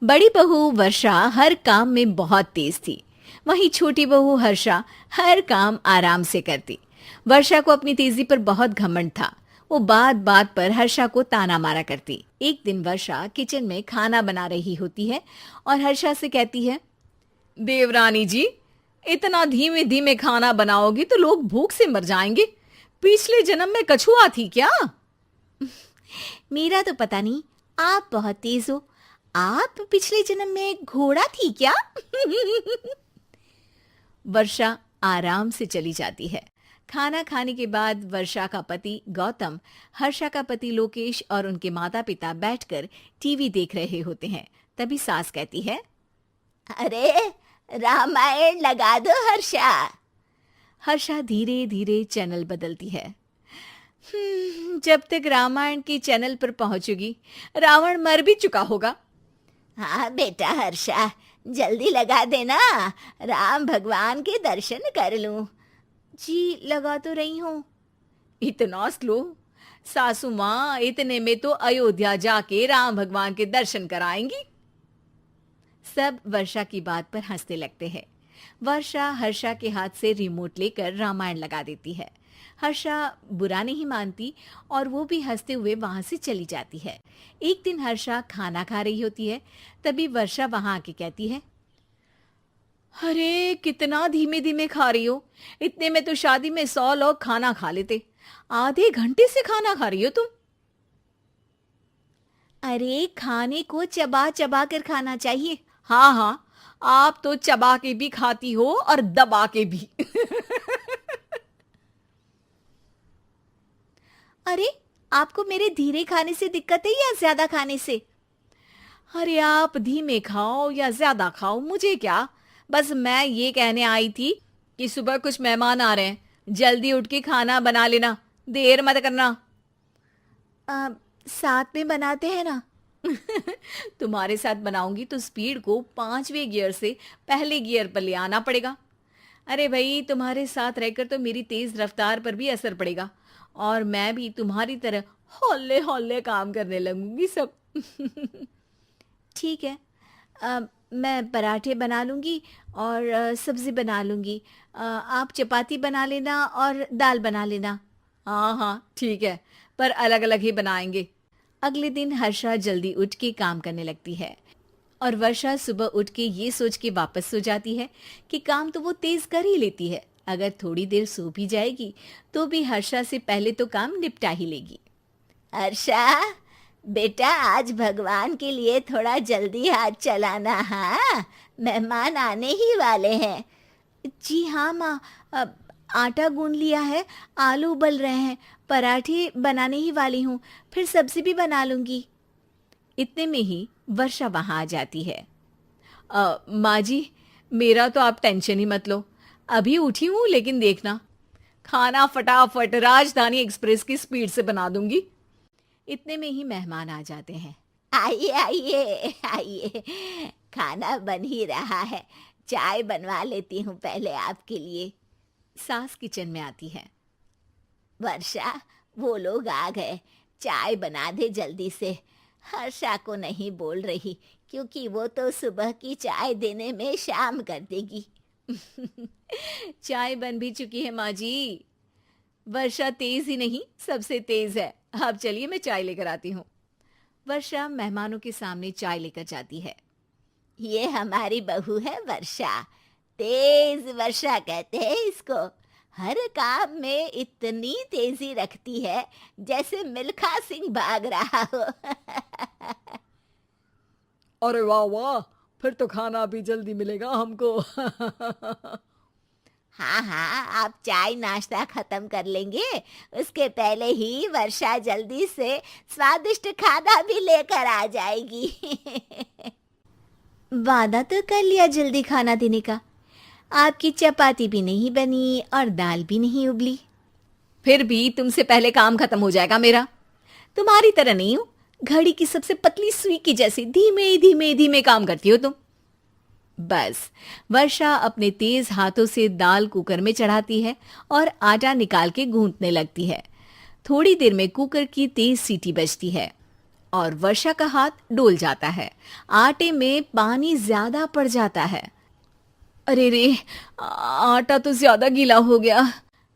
बड़ी बहू वर्षा हर काम में बहुत तेज थी। वहीं छोटी बहू हर्षा हर काम आराम से करती। वर्षा को अपनी तेजी पर बहुत घमंड था। वो बात बात पर हर्षा को ताना मारा करती। एक दिन वर्षा किचन में खाना बना रही होती है और हर्षा से कहती है, देवरानी जी, इतना धीमे धीमे खाना बनाओगी तो लोग भूख से मर जाएंगे। पिछले जन्म में कछुआ थी क्या? मेरा तो पता नहीं, आप बहुत तेज हो। आप पिछले जन्म में घोड़ा थी क्या? वर्षा आराम से चली जाती है। खाना खाने के बाद वर्षा का पति गौतम, हर्षा का पति लोकेश और उनके माता पिता बैठकर टीवी देख रहे होते हैं। तभी सास कहती है, अरे रामायण लगा दो हर्षा। हर्षा धीरे धीरे चैनल बदलती है। जब तक रामायण के चैनल पर पहुंचेगी रावण मर भी चुका होगा। हाँ बेटा हर्षा, जल्दी लगा देना, राम भगवान के दर्शन कर लूं। जी लगा तो रही हूँ। इतना स्लो? सासू माँ इतने में तो अयोध्या जाके राम भगवान के दर्शन कराएंगी। सब वर्षा की बात पर हंसने लगते हैं। वर्षा हर्षा के हाथ से रिमोट लेकर रामायण लगा देती है। हर्षा बुरा नहीं मानती और वो भी हंसते हुए वहां से चली जाती है। एक दिन हर्षा खाना खा रही होती है। तभी वर्षा वहां आके कहती है, अरे कितना धीमे धीमे खा रही हो। इतने में तो शादी में 100 लोग खाना खा लेते। आधे घंटे से खाना खा रही हो तुम। अरे खाने को चबा चबा कर खाना चाहिए। हाँ हाँ, आप तो चबा के भी खाती हो और दबा के भी। अरे आपको मेरे धीरे खाने से दिक्कत है या ज्यादा खाने से? अरे आप धीमे खाओ या ज्यादा खाओ मुझे क्या। बस मैं ये कहने आई थी कि सुबह कुछ मेहमान आ रहे हैं, जल्दी उठ के खाना बना लेना, देर मत करना। साथ में बनाते हैं ना। तुम्हारे साथ बनाऊंगी तो स्पीड को 5वें गियर से पहले गियर पर ले आना पड़ेगा। अरे भाई, तुम्हारे साथ रहकर तो मेरी तेज रफ्तार पर भी असर पड़ेगा और मैं भी तुम्हारी तरह हौले हौले काम करने लगूंगी सब। ठीक है, मैं पराठे बना लूंगी और सब्जी बना लूंगी। आप चपाती बना लेना और दाल बना लेना। हाँ हाँ ठीक है, पर अलग अलग ही बनाएंगे। अगले दिन हर्षा जल्दी उठ के काम करने लगती है और वर्षा सुबह उठ के ये सोच के वापस सो जाती है कि काम तो वो तेज कर ही लेती है। अगर थोड़ी देर सो भी जाएगी तो भी हर्षा से पहले तो काम निपटा ही लेगी। हर्षा बेटा, आज भगवान के लिए थोड़ा जल्दी हाथ चलाना। हाँ, मेहमान आने ही वाले हैं। जी हाँ माँ, आटा गूंद लिया है, आलू उबल रहे हैं, पराठे बनाने ही वाली हूँ, फिर सब्जी भी बना लूंगी। इतने में ही वर्षा वहां आ जाती है। माँ जी, मेरा तो आप टेंशन ही मत लो, अभी उठी हूँ, लेकिन देखना खाना फटाफट राजधानी एक्सप्रेस की स्पीड से बना दूंगी। इतने में ही मेहमान आ जाते हैं। आइए आइए आइए, खाना बन ही रहा है, चाय बनवा लेती हूँ पहले आपके लिए। सास किचन में आती है। वर्षा, वो लोग आ गए, चाय बना दे जल्दी से। हर्षा को नहीं बोल रही क्योंकि वो तो सुबह की चाय देने में शाम कर देगी। चाय बन भी चुकी है माँ जी। वर्षा तेज ही नहीं, सबसे तेज है। अब चलिए मैं चाय लेकर आती हूँ। वर्षा मेहमानों के सामने चाय लेकर जाती है। ये हमारी बहू है वर्षा, तेज वर्षा कहते हैं इसको। हर काम में इतनी तेजी रखती है जैसे मिल्खा सिंह भाग रहा हो। अरे वाह वाह, फिर तो खाना भी जल्दी मिलेगा हमको। हाँ हाँ, आप चाय नाश्ता खत्म कर लेंगे, उसके पहले ही वर्षा जल्दी से स्वादिष्ट खाना भी लेकर आ जाएगी। वादा तो कर लिया जल्दी खाना देने का। आपकी चपाती भी नहीं बनी और दाल भी नहीं उबली। फिर भी तुमसे पहले काम खत्म हो जाएगा मेरा। तुम्हारी तरह नहीं हूं, घड़ी की सबसे पतली सुई की जैसी धीमे धीमे धीमे काम करती हो तुम। बस वर्षा अपने तेज हाथों से दाल कुकर में चढ़ाती है और आटा निकाल के गूंथने लगती है। थोड़ी देर में कुकर की तेज सीटी बजती है और वर्षा का हाथ डोल जाता है। आटे में पानी ज्यादा पड़ जाता है। अरे रे, आटा तो ज्यादा गीला हो गया।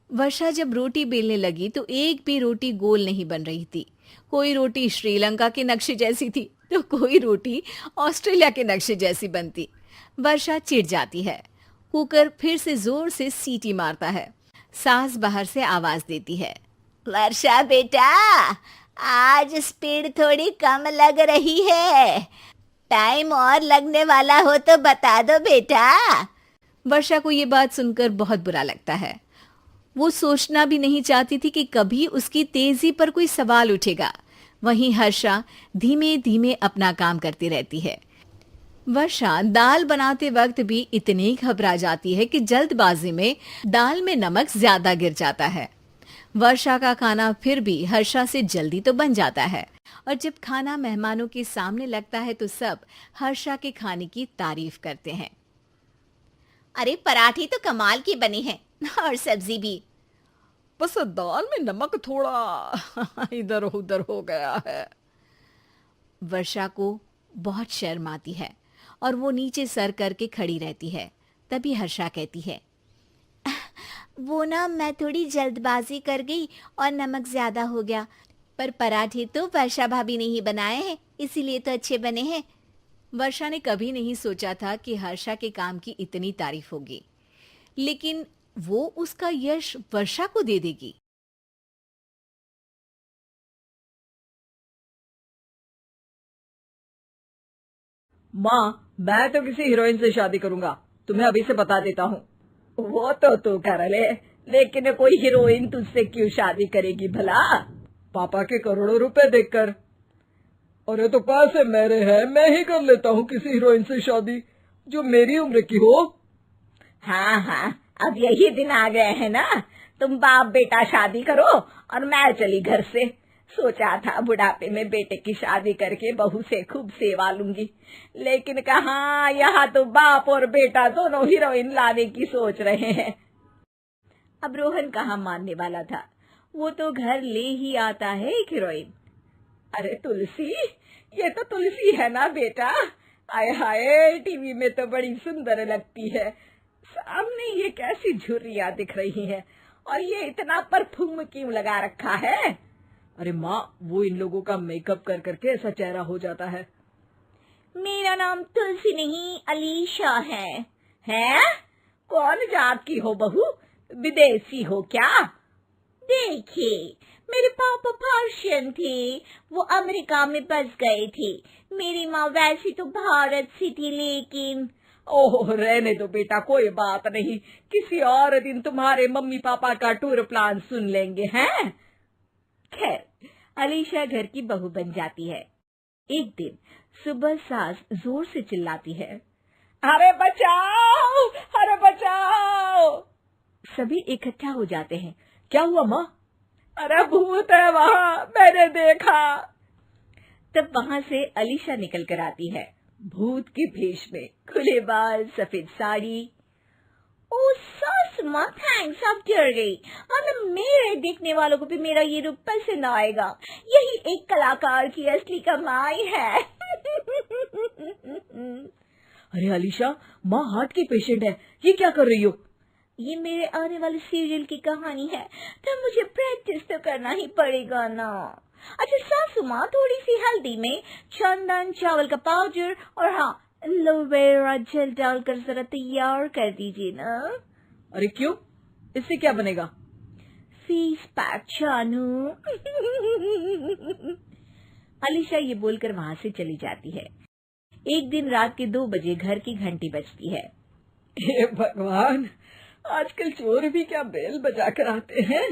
वर्षा जब रोटी बेलने लगी तो एक भी रोटी गोल नहीं बन रही थी। कोई रोटी श्रीलंका के नक्शे जैसी थी तो कोई रोटी ऑस्ट्रेलिया के नक्शे जैसी बनती। वर्षा चिढ़ जाती है। कुकर फिर से जोर से सीटी मारता है। सास बाहर से आवाज देती है। वर्षा बेटा, आज स्पीड थोड़ी कम लग रही है। टाइम और लगने वाला हो तो बता दो बेटा। वर्षा को ये बात सुनकर बहुत बुरा लगता है। वो सोचना भी नहीं चाहती थी कि कभी उसकी तेजी पर कोई सवाल उठेगा। वहीं हर्षा धीमे धीमे अपना काम करती रहती है। वर्षा दाल बनाते वक्त भी इतनी घबरा जाती है कि जल्दबाजी में दाल में नमक ज्यादा गिर जाता है। वर्षा का खाना फिर भी हर्षा से जल्दी तो बन जाता है और जब खाना मेहमानों के सामने लगता है तो सब हर्षा के खाने की तारीफ करते हैं। अरे पराठे तो कमाल की बनी है और सब्जी भी। बस दाल में नमक थोड़ा इधर उधर हो गया है। वर्षा को बहुत शर्म आती है और वो नीचे सर करके खड़ी रहती है। तभी हर्षा कहती है, वो ना मैं थोड़ी जल्दबाजी कर गई और नमक ज्यादा हो गया, पर पराठे तो वर्षा भाभी ने ही बनाए हैं, इसीलिए तो अच्छे बने हैं। वर्षा ने कभी नहीं सोचा था कि हर्षा के काम की इतनी तारीफ होगी, लेकिन वो उसका यश वर्षा को दे देगी। माँ, मैं तो किसी हीरोइन से शादी करूंगा, तुम्हें अभी से बता देता हूँ। वो तो तू कर ले, लेकिन कोई हीरोइन तुझसे क्यों शादी करेगी भला? पापा के करोड़ों रुपए देखकर। अरे तो पैसे मेरे हैं, मैं ही कर लेता हूँ किसी हीरोइन से शादी जो मेरी उम्र की हो। हाँ हाँ, अब यही दिन आ गए हैं ना, तुम बाप बेटा शादी करो और मैं चली घर से। सोचा था बुढ़ापे में बेटे की शादी करके बहू से खूब सेवा लूंगी, लेकिन कहाँ, यहाँ तो बाप और बेटा दोनों हीरोइन लाने की सोच रहे हैं। अब रोहन कहाँ मानने वाला था, वो तो घर ले ही आता है एक हीरोइन। अरे तुलसी, ये तो तुलसी है ना बेटा? आय हाय, टीवी में तो बड़ी सुंदर लगती है, सामने ये कैसी झुर्रियां दिख रही है, और ये इतना परफ्यूम क्यों लगा रखा है? अरे माँ, वो इन लोगों का मेकअप कर करके ऐसा चेहरा हो जाता है। मेरा नाम तुलसी नहीं अलीशा है। हैं? कौन जात की हो बहू? विदेशी हो क्या? देखिए, मेरे पापा पर्शियन थे, वो अमेरिका में बस गए थे। मेरी माँ वैसी तो भारत से थी, लेकिन ओह, रहने दो बेटा, कोई बात नहीं, किसी और दिन तुम्हारे मम्मी पापा का टूर प्लान सुन लेंगे हैं। खैर, अलीशा घर की बहू बन जाती है। एक दिन सुबह सास जोर से चिल्लाती है, अरे बचाओ, अरे बचाओ। सभी इकट्ठा हो जाते हैं। क्या हुआ माँ? अरे भूत है वहाँ, मैंने देखा। तब वहाँ से अलीशा निकल कर आती है, भूत के भेष में, खुले बाल, सफेद साड़ी। ओ सास माँ, थैंक्स, आप डर गई। अब मेरे देखने वालों को भी मेरा ये रूप पसंद आएगा। यही एक कलाकार की असली कमाई है। अरे अलीशा, माँ हार्ट की पेशेंट है, ये क्या कर रही हो? ये मेरे आने वाले सीरियल की कहानी है, तो मुझे प्रैक्टिस तो करना ही पड़ेगा ना। अच्छा सासू माँ, थोड़ी सी हल्दी में चंदन, चावल का पाउडर और हाँ, एलोवेरा जेल डालकर जरा तैयार कर दीजिए ना। अरे क्यों, इससे क्या बनेगा? फेस पैक जानू। अलीशा ये बोलकर वहाँ से चली जाती है। एक दिन रात के 2 बजे घर की घंटी बजती है। हे भगवान, आजकल चोर भी क्या बेल बजा कर आते हैं,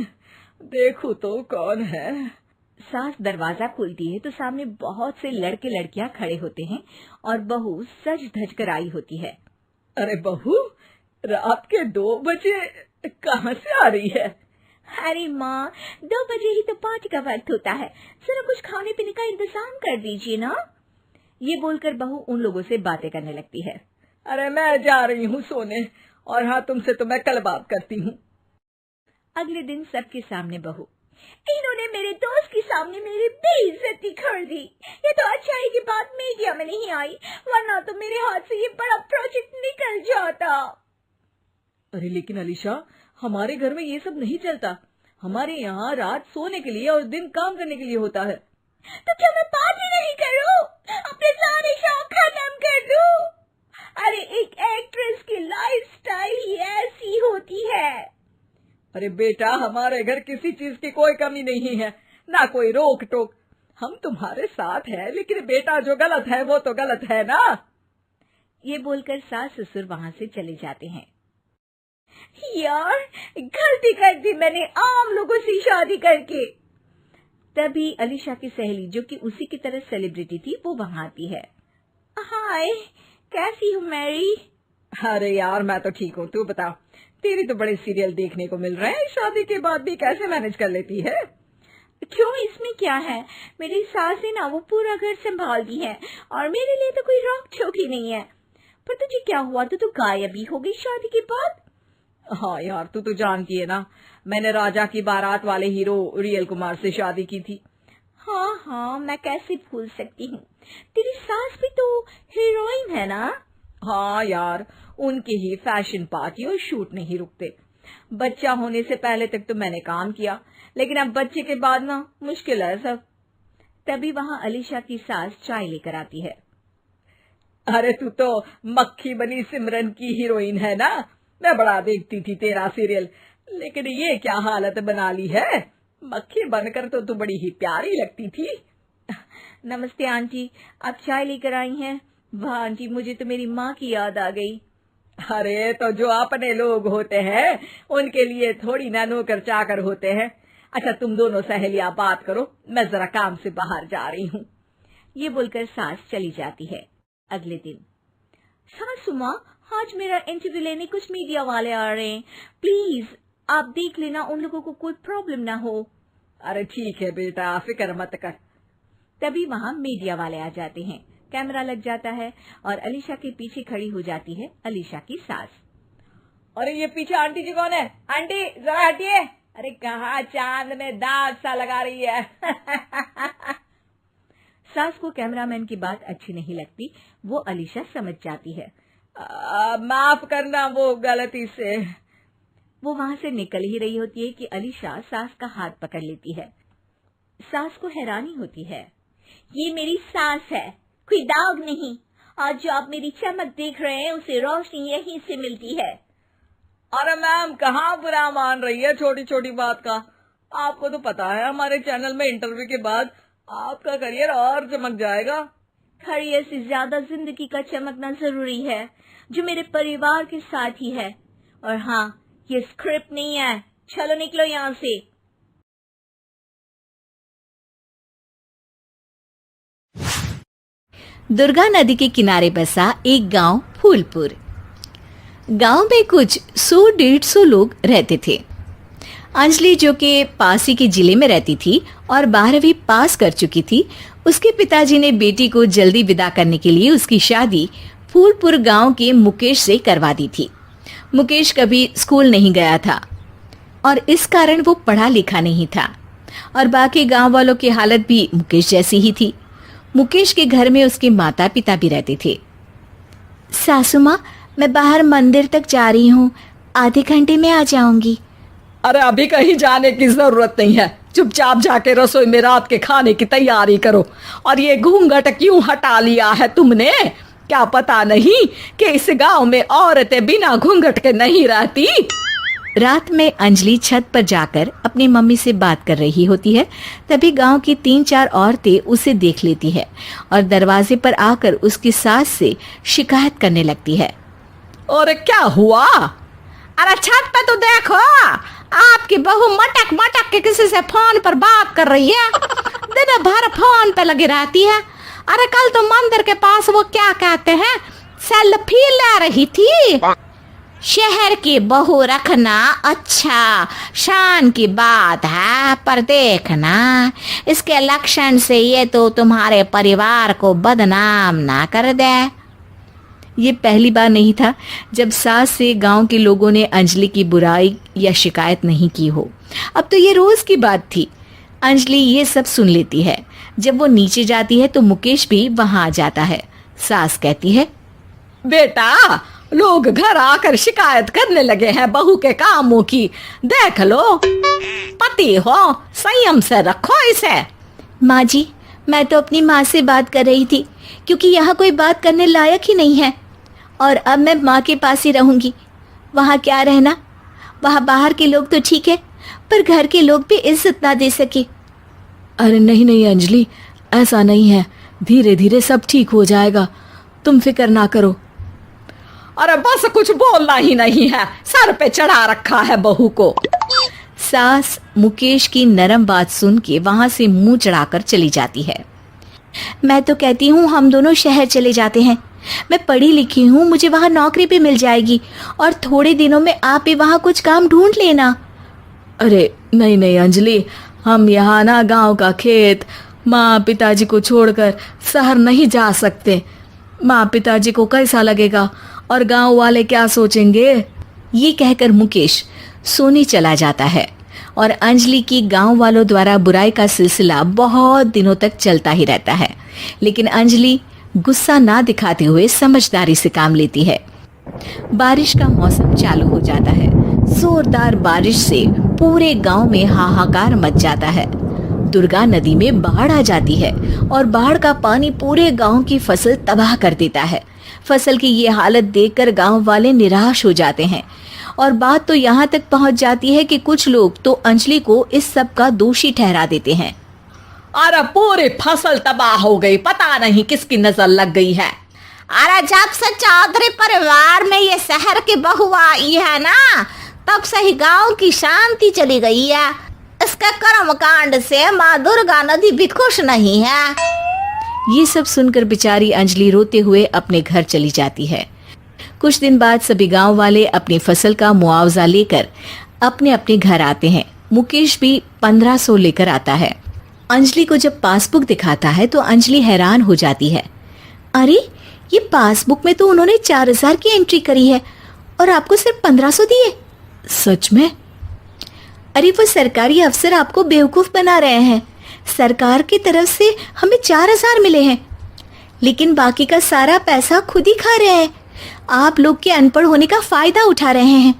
देखो तो कौन है। सास दरवाजा खोलती है तो सामने बहुत से लड़के लड़कियां खड़े होते हैं और बहू सज धज कर आई होती है। अरे बहू, रात के 2 बजे कहाँ से आ रही है? अरे माँ, 2 बजे ही तो पार्टी का वक्त होता है, जरा कुछ खाने पीने का इंतजाम कर दीजिए ना। ये बोलकर बहू उन लोगों से बातें करने लगती है। अरे मैं जा रही हूँ सोने, और हाँ, तुमसे तो मैं कल बात करती हूँ। अगले दिन सबके सामने बहू, इन्होंने मेरे दोस्त के सामने मेरी बेइज्जती कर कर दी। ये तो अच्छा है कि बात मीडिया में नहीं आई, वरना तो मेरे हाथ से ये बड़ा प्रोजेक्ट निकल जाता। अरे लेकिन अलीशा, हमारे घर में ये सब नहीं चलता। हमारे यहाँ रात सोने के लिए और दिन काम करने के लिए होता है। तो क्या मैं पार्टी नहीं करूं? अपने सारे शौक खत्म कर दूं? अरे एक एक्ट्रेस की लाइफस्टाइल ही ऐसी होती है। अरे बेटा, हमारे घर किसी चीज की कोई कमी नहीं है, ना कोई रोक टोक। हम तुम्हारे साथ है, लेकिन बेटा जो गलत है वो तो गलत है ना। ये बोलकर सास ससुर वहां से चले जाते हैं। यार, गलती कर दी मैंने आम लोगों से शादी करके। तभी अलीशा की सहेली, जो कि उसी की तरह सेलिब्रिटी थी, वो वहां आती है। हाय, कैसी हो मैरी? अरे यार, मैं तो ठीक हूँ, तू बता। तेरी तो बड़े सीरियल देखने को मिल रहे हैं, शादी के बाद भी कैसे मैनेज कर लेती है? क्यों, इसमें क्या है? मेरी सास है ना, वो पूरा घर संभालती है और मेरे लिए तो कोई रोक टोक ही नहीं है। पर तुझे क्या हुआ? तू तो गायब ही हो गई शादी के बाद। हाँ यार, तू तो जानती है ना, मैंने राजा की बारात वाले हीरो रियल कुमार से शादी की थी। हाँ, मैं कैसे भूल सकती हूँ। तेरी सास भी तो हीरोइन है ना? हाँ यार, उनके ही फैशन पार्टी और शूट नहीं रुकते। बच्चा होने से पहले तक तो मैंने काम किया, लेकिन अब बच्चे के बाद ना मुश्किल है सब। तभी वहाँ अलीशा की सास चाय लेकर आती है। अरे तू तो मक्खी बनी सिमरन की हीरोइन है ना, मैं बड़ा देखती थी तेरा सीरियल, लेकिन ये क्या हालत बना ली है? मक्खी बनकर तो तू बड़ी ही प्यारी लगती थी। नमस्ते आंटी, आप चाय लेकर आई हैं? वाह आंटी, मुझे तो मेरी माँ की याद आ गई। अरे तो जो अपने लोग होते हैं उनके लिए थोड़ी ना नौकर चाकर होते हैं। अच्छा, तुम दोनों सहेलियां बात करो, मैं जरा काम से बाहर जा रही हूँ। ये बोलकर सास चली जाती है। अगले दिन, सासू माँ, आज मेरा इंटरव्यू लेने कुछ मीडिया वाले आ रहे हैं, प्लीज आप देख लेना, उन लोगों को कोई प्रॉब्लम ना हो। अरे ठीक है बेटा, फिक्र मत कर। तभी वहाँ मीडिया वाले आ जाते हैं, कैमरा लग जाता है और अलीशा के पीछे खड़ी हो जाती है अलीशा की सास। अरे ये पीछे आंटी जी कौन है? आंटी जरा हटिए। अरे कहाँ चांद में दाग सा लगा रही है। सास को कैमरामैन की बात अच्छी नहीं लगती, वो अलीशा समझ जाती है। माफ करना, वो गलती से। वो वहां से निकल ही रही होती है कि अलीशा सास का हाथ पकड़ लेती है। सास को हैरानी होती है, ये मेरी सास है, कोई दाग नहीं, और जो आप मेरी चमक देख रहे हैं उसे रोशनी यहीं से मिलती है। अरे मैम, कहाँ बुरा मान रही है छोटी छोटी बात का? आपको तो पता है हमारे चैनल में इंटरव्यू के बाद आपका करियर और चमक जाएगा। करियर से ज्यादा जिंदगी का चमकना जरूरी है, जो मेरे परिवार के साथ ही है। और हाँ, ये स्क्रिप्ट नहीं है, चलो निकलो यहाँ से। दुर्गा नदी के किनारे बसा एक गांव फूलपुर। गांव में कुछ 100-150 लोग रहते थे। अंजलि, जो कि पास ही के जिले में रहती थी और 12वीं पास कर चुकी थी, उसके पिताजी ने बेटी को जल्दी विदा करने के लिए उसकी शादी फूलपुर गांव के मुकेश से करवा दी थी। मुकेश कभी स्कूल नहीं गया था और इस कारण वो पढ़ा लिखा नहीं था, और बाकी गांव वालों की हालत भी मुकेश जैसी ही थी। मुकेश के घर में उसके माता पिता भी रहते थे। सासू माँ, मैं बाहर मंदिर तक जा रही हूँ, आधे घंटे में आ जाऊंगी। अरे अभी कहीं जाने की जरूरत नहीं है, चुपचाप जाके रसोई में रात के खाने की तैयारी करो। और ये घूंघट क्यों हटा लिया है तुमने? क्या पता नहीं कि इस गांव में औरतें बिना घूंघट के नहीं रहती? रात में अंजलि छत पर जाकर अपनी मम्मी से बात कर रही होती है। तभी गांव की 3-4 औरतें उसे देख लेती है और दरवाजे पर आकर उसकी सास से शिकायत करने लगती है। और क्या हुआ? अरे छत पे तो देखो, आपकी बहू मटक मटक के किसी से फोन पर बात कर रही है, दिन भर फोन पे लगी रहती है। अरे कल तो मंदिर के पास वो क्या कहते हैं, सेल्फी ले रही थी। शहर की बहू रखना अच्छा शान की बात है, पर देखना इसके लक्षण से ये तो तुम्हारे परिवार को बदनाम ना कर दे। ये पहली बार नहीं था जब सास से गांव के लोगों ने अंजलि की बुराई या शिकायत नहीं की हो। अब तो ये रोज की बात थी। अंजलि ये सब सुन लेती है। जब वो नीचे जाती है तो मुकेश भी वहां आ जाता है। सास कहती है, बेटा, लोग घर आकर शिकायत करने लगे हैं बहू के कामों की। देख लो, पति हो, संयम से रखो इसे। माँ जी, मैं तो अपनी माँ से बात कर रही थी, क्योंकि यहाँ कोई बात करने लायक ही नहीं है। और अब मैं माँ के पास ही रहूँगी। वहाँ क्या रहना, वहाँ बाहर के लोग तो ठीक है, पर घर के लोग भी इज्जत ना दे सके। अरे नहीं नहीं अंजलि, ऐसा नहीं है, धीरे धीरे सब ठीक हो जाएगा, तुम फिक्र ना करो। अरे बस कुछ बोलना ही नहीं है, सर पे चढ़ा रखा है बहू को। सास मुकेश की नरम बात सुन के वहां से मुंह चढ़ाकर चली जाती है। मैं तो कहती हूँ हम दोनों शहर चले जाते हैं। मैं पढ़ी लिखी हूँ, मुझे वहाँ नौकरी भी मिल जाएगी, और थोड़े दिनों में आप भी वहाँ कुछ काम ढूंढ लेना। अरे नहीं नहीं अंजलि, हम यहाँ ना गांव का खेत, माँ पिताजी को छोड़कर शहर नहीं जा सकते। माँ पिताजी को कैसा लगेगा और गांव वाले क्या सोचेंगे। ये कहकर मुकेश सोने चला जाता है और अंजलि की गांव वालों द्वारा बुराई का सिलसिला बहुत दिनों तक चलता ही रहता है। लेकिन अंजलि गुस्सा ना दिखाते हुए समझदारी से काम लेती है। बारिश का मौसम चालू हो जाता है। जोरदार बारिश से पूरे गांव में हाहाकार मच जाता है। दुर्गा नदी में बाढ़ आ जाती है और बाढ़ का पानी पूरे गांव की फसल तबाह कर देता है। फसल की ये हालत देखकर गांव वाले निराश हो जाते हैं और बात तो यहाँ तक पहुँच जाती है कि कुछ लोग तो अंजलि को इस सब का दोषी ठहरा देते हैं। अरे पूरी फसल तबाह हो गई, पता नहीं किसकी नजर लग गई है। अरे जब से चौधरी परिवार में ये शहर की बहू आई है ना, तब से ही गांव की शांति चली गई है। इसके कर्म कांड से माँ दुर्गा नदी भी खुश नहीं है। ये सब सुनकर बेचारी अंजलि रोते हुए अपने घर चली जाती है। कुछ दिन बाद सभी गांव वाले अपनी फसल का मुआवजा लेकर अपने अपने घर आते हैं। मुकेश भी 1500 लेकर आता है। अंजलि को जब पासबुक दिखाता है तो अंजलि हैरान हो जाती है। अरे, ये पासबुक में तो उन्होंने 4000 की एंट्री करी है और आपको सिर्फ 1500 दिए। सच में? अरे वो सरकारी अफसर आपको बेवकूफ बना रहे हैं। सरकार की तरफ से हमें 4000 मिले हैं, लेकिन बाकी का सारा पैसा खुद ही खा रहे हैं। आप लोग के अनपढ़ होने का फायदा उठा रहे हैं।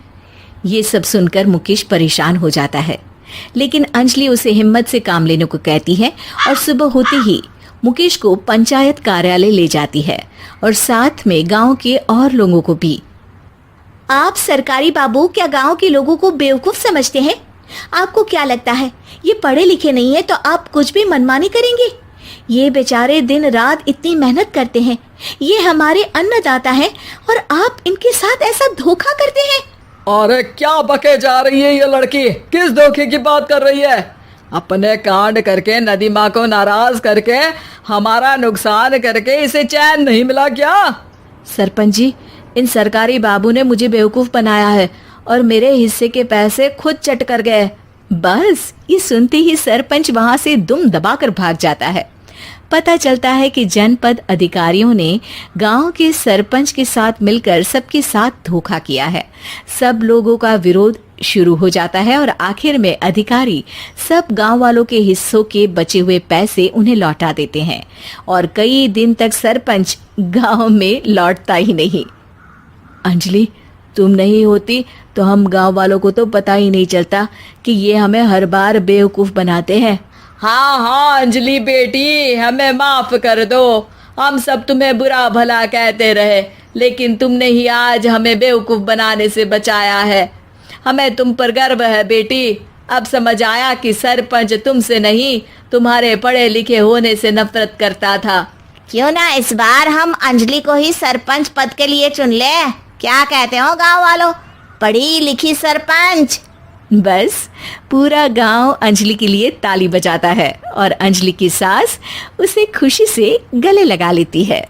ये सब सुनकर मुकेश परेशान हो जाता है, लेकिन अंजलि उसे हिम्मत से काम लेने को कहती है और सुबह होते ही मुकेश को पंचायत कार्यालय ले जाती है और साथ में गांव के और लोगों को भी। आप सरकारी बाबू क्या गांव के लोगों को बेवकूफ समझते हैं? आपको क्या लगता है ये पढ़े लिखे नहीं है तो आप कुछ भी मनमानी करेंगे? ये बेचारे दिन रात इतनी मेहनत करते हैं, ये हमारे अन्नदाता हैं और आप इनके साथ ऐसा धोखा करते हैं। अरे क्या बके जा रही है ये लड़की, किस धोखे की बात कर रही है? अपने कांड करके नदी माँ को नाराज करके हमारा नुकसान करके इसे चैन नहीं मिला क्या? सरपंच जी, इन सरकारी बाबू ने मुझे बेवकूफ बनाया है और मेरे हिस्से के पैसे खुद चट कर गए। बस ये सुनते ही सरपंच वहां से दुम दबाकर भाग जाता है। पता चलता है कि जनपद अधिकारियों ने गांव के सरपंच के साथ मिलकर सबके साथ धोखा किया है। सब लोगों का विरोध शुरू हो जाता है और आखिर में अधिकारी सब गांव वालों के हिस्सों के बचे हुए पैसे उन्हें लौटा देते हैं और कई दिन तक सरपंच गांव में लौटता ही नहीं। अंजलि, तुम नहीं होती तो हम गांव वालों को तो पता ही नहीं चलता कि ये हमें हर बार बेवकूफ बनाते हैं। हाँ हाँ अंजलि बेटी, हमें माफ कर दो। हम सब तुम्हें बुरा भला कहते रहे, लेकिन तुमने ही आज हमें बेवकूफ बनाने से बचाया है। हमें तुम पर गर्व है बेटी। अब समझ आया कि सरपंच तुमसे नहीं, तुम्हारे पढ़े लिखे होने से नफरत करता था। क्यों ना इस बार हम अंजलि को ही सरपंच पद के लिए चुन ले? क्या कहते हो गांव वालों? पढ़ी लिखी सरपंच। बस पूरा गांव अंजलि के लिए ताली बजाता है और अंजलि की सास उसे खुशी से गले लगा लेती है।